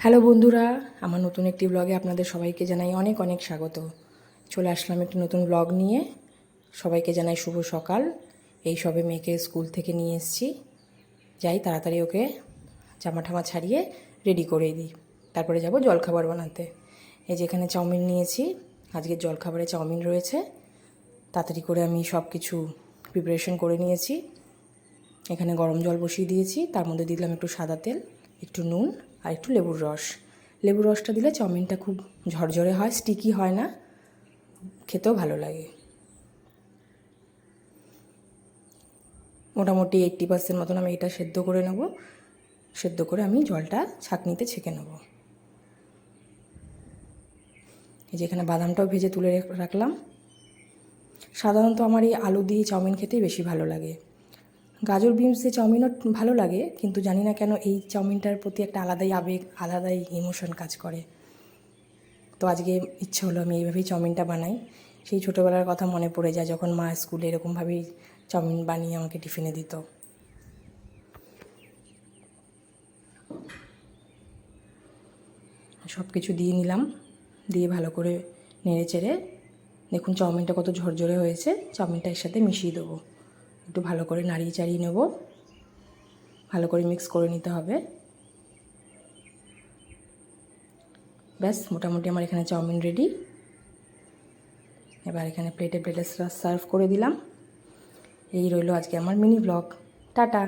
Hello বন্ধুরা, আমার নতুন একটি ব্লগে আপনাদের সবাইকে জানাই অনেক অনেক স্বাগত। চলে আসলাম একটি নতুন ব্লগ নিয়ে। সবাইকে জানাই শুভ সকাল। এই সবে মেয়েকে স্কুল থেকে নিয়ে এসেছি। যাই তাড়াতাড়ি ওকে জামা ঠামা ছাড়িয়ে রেডি করে দিই, তারপরে যাব জলখাবার বানাতে। এই যেখানে চাউমিন নিয়েছি, আজকের জলখাবারে চাউমিন রয়েছে। তাড়াতাড়ি করে আমি সব কিছু প্রিপারেশন করে নিয়েছি। এখানে গরম জল বসিয়ে দিয়েছি, তার মধ্যে দিলাম একটু সাদা তেল, একটু নুন আর একটু লেবুর রস। লেবুর রসটা দিলে চাউমিনটা খুব ঝরঝরে হয়, স্টিকি হয় না, খেতেও ভালো লাগে। মোটামুটি 80% মতন আমি এটা সেদ্ধ করে নেব। সেদ্ধ করে আমি জলটা ছাঁকনিতে ছেঁকে নেব। এই যেখানে বাদামটাও ভেজে তুলে রাখলাম। সাধারণত আমার এই আলু দিয়ে চাউমিন খেতেই বেশি ভালো লাগে। গাজর বিনস দিয়ে চাউমিনও ভালো লাগে, কিন্তু জানি না কেন এই চাউমিনটার প্রতি একটা আলাদাই আবেগ, আলাদাই ইমোশন কাজ করে। তো আজকে ইচ্ছে হলো আমি এইভাবেই চাউমিনটা বানাই। সেই ছোটোবেলার কথা মনে পড়ে যায়, যখন মা স্কুলে এরকমভাবেই চাউমিন বানিয়ে আমাকে টিফিনে দিত। সব কিছু দিয়ে নিলাম, দিয়ে ভালো করে নেড়ে চেড়ে দেখুন চাউমিনটা কত ঝরঝরে হয়েছে। চাউমিনটা এর সাথে মিশিয়ে দেবো, একটু ভালো করে নাড়িয়ে চাড়িয়ে নেব, ভালো করে মিক্স করে নিতে হবে। ব্যাস, মোটামুটি আমার এখানে চাউমিন রেডি। এবার এখানে প্লেটে প্লেটে সার্ভ করে দিলাম। এই রইল আজকে আমার মিনি ব্লগ। টাটা।